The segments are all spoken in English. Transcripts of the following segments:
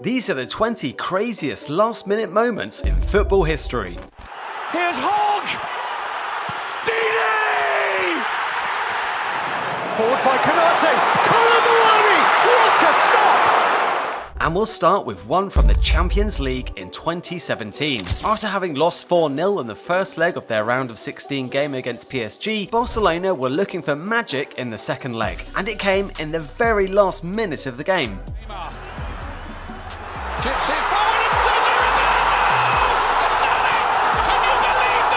These are the 20 craziest last-minute moments in football history. Here's Hogg! Dini! Forward by Canate! Colomboani! What a stop! And we'll start with one from the Champions League in 2017. After having lost 4-0 in the first leg of their round of 16 game against PSG, Barcelona were looking for magic in the second leg, and it came in the very last minute of the game. Neymar. Chips it forward and Sergio Ramos! Astounding! Can you believe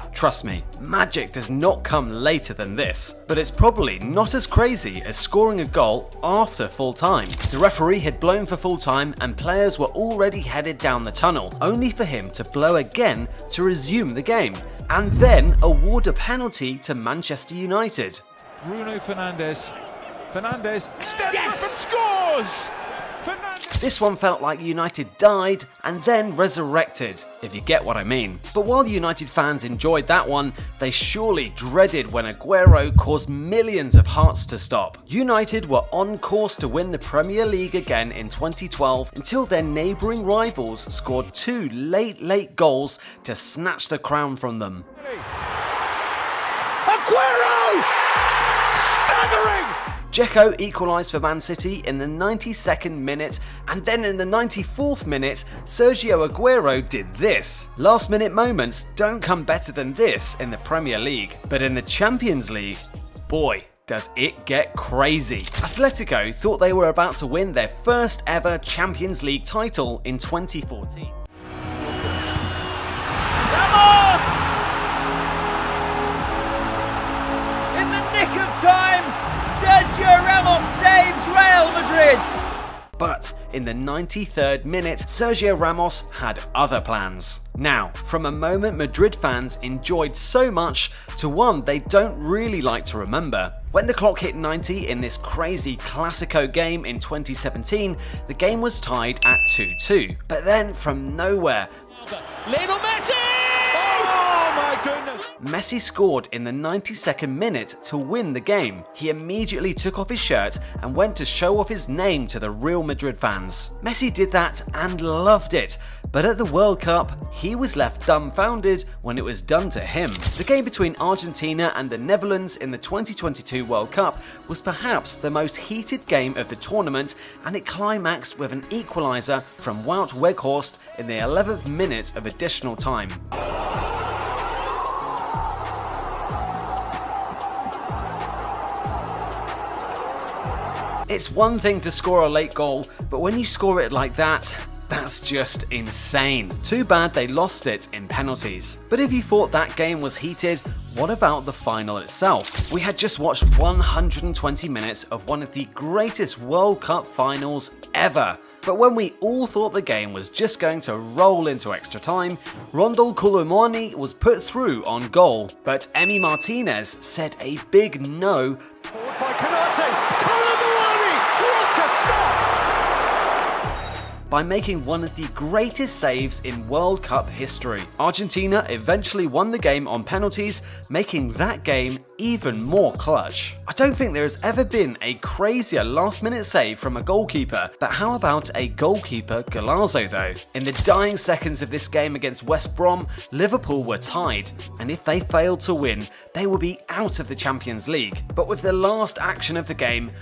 this? Trust me, magic does not come later than this, but it's probably not as crazy as scoring a goal after full time. The referee had blown for full time and players were already headed down the tunnel, only for him to blow again to resume the game, and then award a penalty to Manchester United. Bruno Fernandes. Fernandes steps up and scores! This one felt like United died and then resurrected, if you get what I mean. But while United fans enjoyed that one, they surely dreaded when Aguero caused millions of hearts to stop. United were on course to win the Premier League again in 2012 until their neighbouring rivals scored two late goals to snatch the crown from them. Aguero! Staggering! Dzeko equalised for Man City in the 92nd minute, and then in the 94th minute, Sergio Aguero did this. Last minute moments don't come better than this in the Premier League, but in the Champions League, boy, does it get crazy. Atletico thought they were about to win their first ever Champions League title in 2014. Ramos! In the nick of time, Sergio Ramos saves Real Madrid! But in the 93rd minute, Sergio Ramos had other plans. Now, from a moment Madrid fans enjoyed so much to one they don't really like to remember. When the clock hit 90 in this crazy Clasico game in 2017, the game was tied at 2-2. But then, from nowhere, Little Messi! Oh my goodness! Messi scored in the 92nd minute to win the game. He immediately took off his shirt and went to show off his name to the Real Madrid fans. Messi did that and loved it, but at the World Cup, he was left dumbfounded when it was done to him. The game between Argentina and the Netherlands in the 2022 World Cup was perhaps the most heated game of the tournament, and it climaxed with an equalizer from Wout Weghorst in the 11th minute of additional time. It's one thing to score a late goal, but when you score it like that, that's just insane. Too bad they lost it in penalties. But if you thought that game was heated, what about the final itself? We had just watched 120 minutes of one of the greatest World Cup finals ever. But when we all thought the game was just going to roll into extra time, Rondel Colomboani was put through on goal. But Martinez said a big no. Forward by Canate! Colomboani! What a stop! By making one of the greatest saves in World Cup history. Argentina eventually won the game on penalties, making that game even more clutch. I don't think there has ever been a crazier last-minute save from a goalkeeper, but how about a goalkeeper golazo though? In the dying seconds of this game against West Brom, Liverpool were tied, and if they failed to win, they would be out of the Champions League. But with the last action of the game,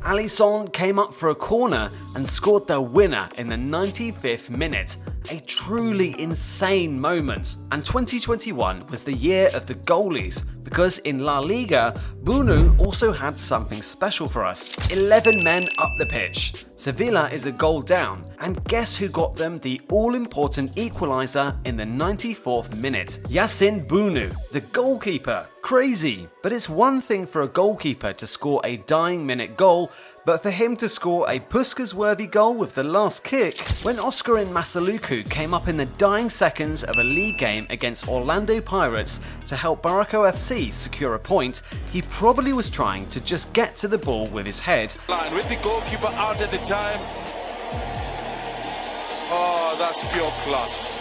Alisson came up for a corner and scored the winner in the 95th minute. A truly insane moment. And 2021 was the year of the goalies, because in La Liga, Bunu also had something special for us. 11 men up the pitch. Sevilla is a goal down, and guess who got them the all-important equalizer in the 94th minute? Yacine Bunu, the goalkeeper. Crazy. But it's one thing for a goalkeeper to score a dying minute goal, but for him to score a Puskas-worthy goal with the last kick, when Oscar Masaluku came up in the dying seconds of a league game against Orlando Pirates to help Barako FC secure a point, he probably was trying to just get to the ball with his head. With the goalkeeper out at the time. Oh, that's pure class.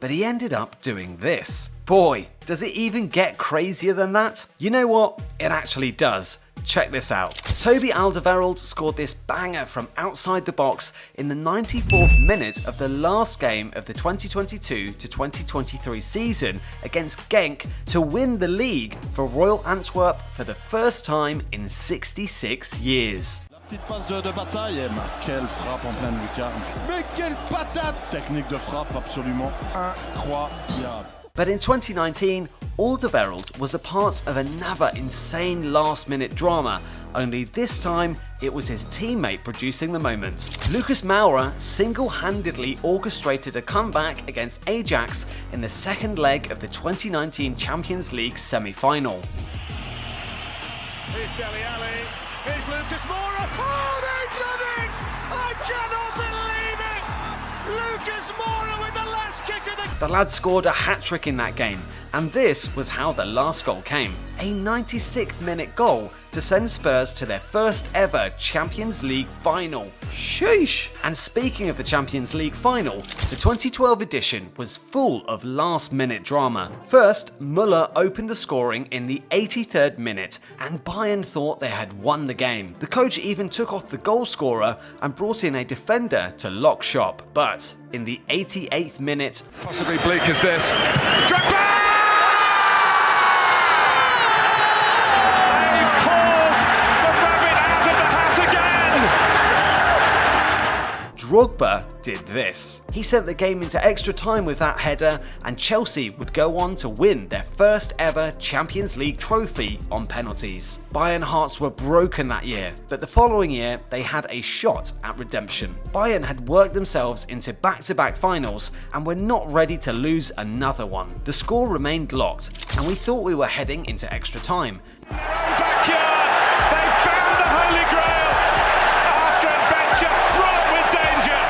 but he ended up doing this. Boy, does it even get crazier than that? You know what? It actually does. Check this out. Toby Alderweireld scored this banger from outside the box in the 94th minute of the last game of the 2022-2023 season against Genk to win the league for Royal Antwerp for the first time in 66 years. Petite passe de bataille et quelle frappe en pleine lucarne. Mais quelle patate! Technique de frappe absolument incroyable. But in 2019, Alderweireld was a part of another insane last-minute drama, only this time it was his teammate producing the moment. Lucas Moura single-handedly orchestrated a comeback against Ajax in the second leg of the 2019 Champions League semi-final. Here's Dele Alli, here's Lucas Moura. Oh, they've done it! I cannot believe it! Lucas Moura with the last kick of the... The lad scored a hat-trick in that game, and this was how the last goal came. A 96th minute goal to send Spurs to their first ever Champions League final. Sheesh! And speaking of the Champions League final, the 2012 edition was full of last-minute drama. First, Müller opened the scoring in the 83rd minute, and Bayern thought they had won the game. The coach even took off the goal scorer and brought in a defender to lock shop. But in the 88th minute, Possibly bleak as this. Drogba! They've pulled the rabbit out of the hat again! Drogba did this. He sent the game into extra time with that header, and Chelsea would go on to win their first ever Champions League trophy on penalties. Bayern hearts were broken that year, but the following year they had a shot at redemption. Bayern had worked themselves into back-to-back finals and were not ready to lose another one. The score remained locked, and we thought we were heading into extra time. Back here, they found the Holy Grail after adventure fraught with danger.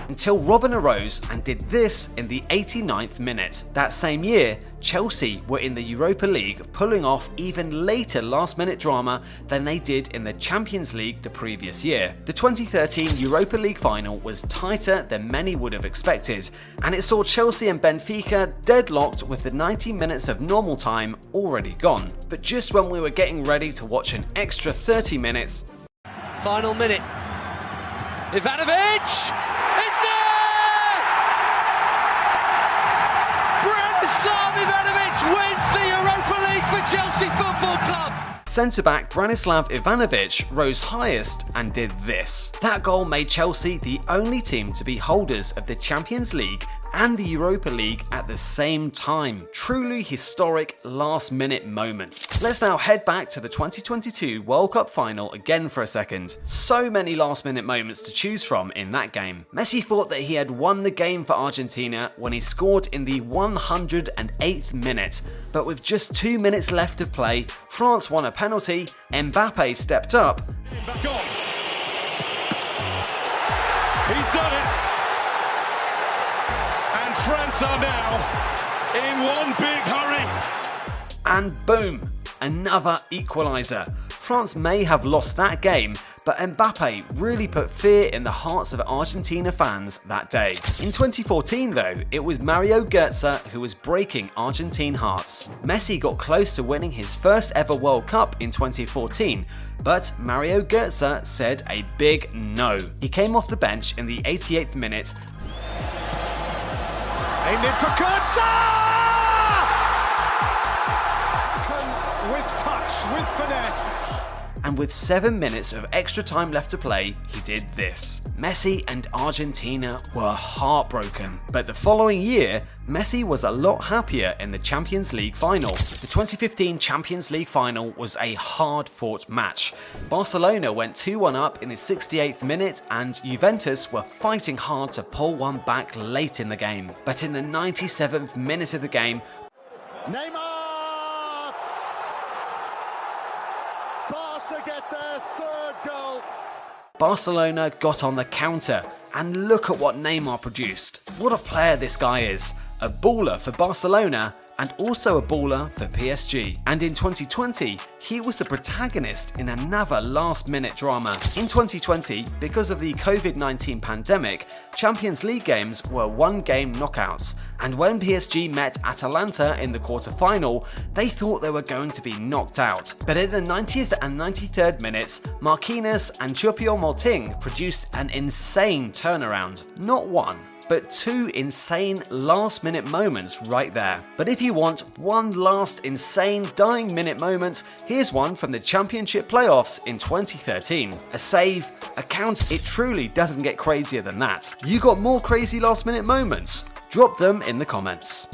Until Robben arose and did this in the 89th minute. That same year, Chelsea were in the Europa League, pulling off even later last-minute drama than they did in the Champions League the previous year. The 2013 Europa League final was tighter than many would have expected, and it saw Chelsea and Benfica deadlocked with the 90 minutes of normal time already gone. But just when we were getting ready to watch an extra 30 minutes, Final minute. Ivanovic! It's there! Branislav Ivanovic wins the Europa League for Chelsea Football Club! centre-back Branislav Ivanovic rose highest and did this. That goal made Chelsea the only team to be holders of the Champions League and the Europa League at the same time. Truly historic last-minute moment. Let's now head back to the 2022 World Cup final again for a second. So many last-minute moments to choose from in that game. Messi thought that he had won the game for Argentina when he scored in the 108th minute. But with just 2 minutes left of play, France won a penalty, Mbappe stepped up, Back on. He's done it. And France are now in one big hurry. and boom, another equalizer. France may have lost that game, but Mbappe really put fear in the hearts of Argentina fans that day. In 2014 though, it was Mario Gotze who was breaking Argentine hearts. Messi got close to winning his first ever World Cup in 2014, but Mario Gotze said a big no. He came off the bench in the 88th minute. Aimed in for Gotze! With touch, with finesse. And with 7 minutes of extra time left to play, he did this. Messi and Argentina were heartbroken. But the following year, Messi was a lot happier in the Champions League final. The 2015 Champions League final was a hard-fought match. Barcelona went 2-1 up in the 68th minute, and Juventus were fighting hard to pull one back late in the game. But in the 97th minute of the game, Neymar! Barca get their third goal. Barcelona got on the counter, and look at what Neymar produced. What a player this guy is. a baller for Barcelona, and also a baller for PSG. And in 2020, he was the protagonist in another last-minute drama. In 2020, because of the COVID-19 pandemic, Champions League games were one-game knockouts, and when PSG met Atalanta in the quarter-final, they thought they were going to be knocked out. But in the 90th and 93rd minutes, Martinez and Choupo-Moting produced an insane turnaround. Not one, but two insane last-minute moments right there. But if you want one last insane dying minute moment, here's one from the Championship playoffs in 2013. A save, a count, it truly doesn't get crazier than that. You got more crazy last-minute moments? Drop them in the comments.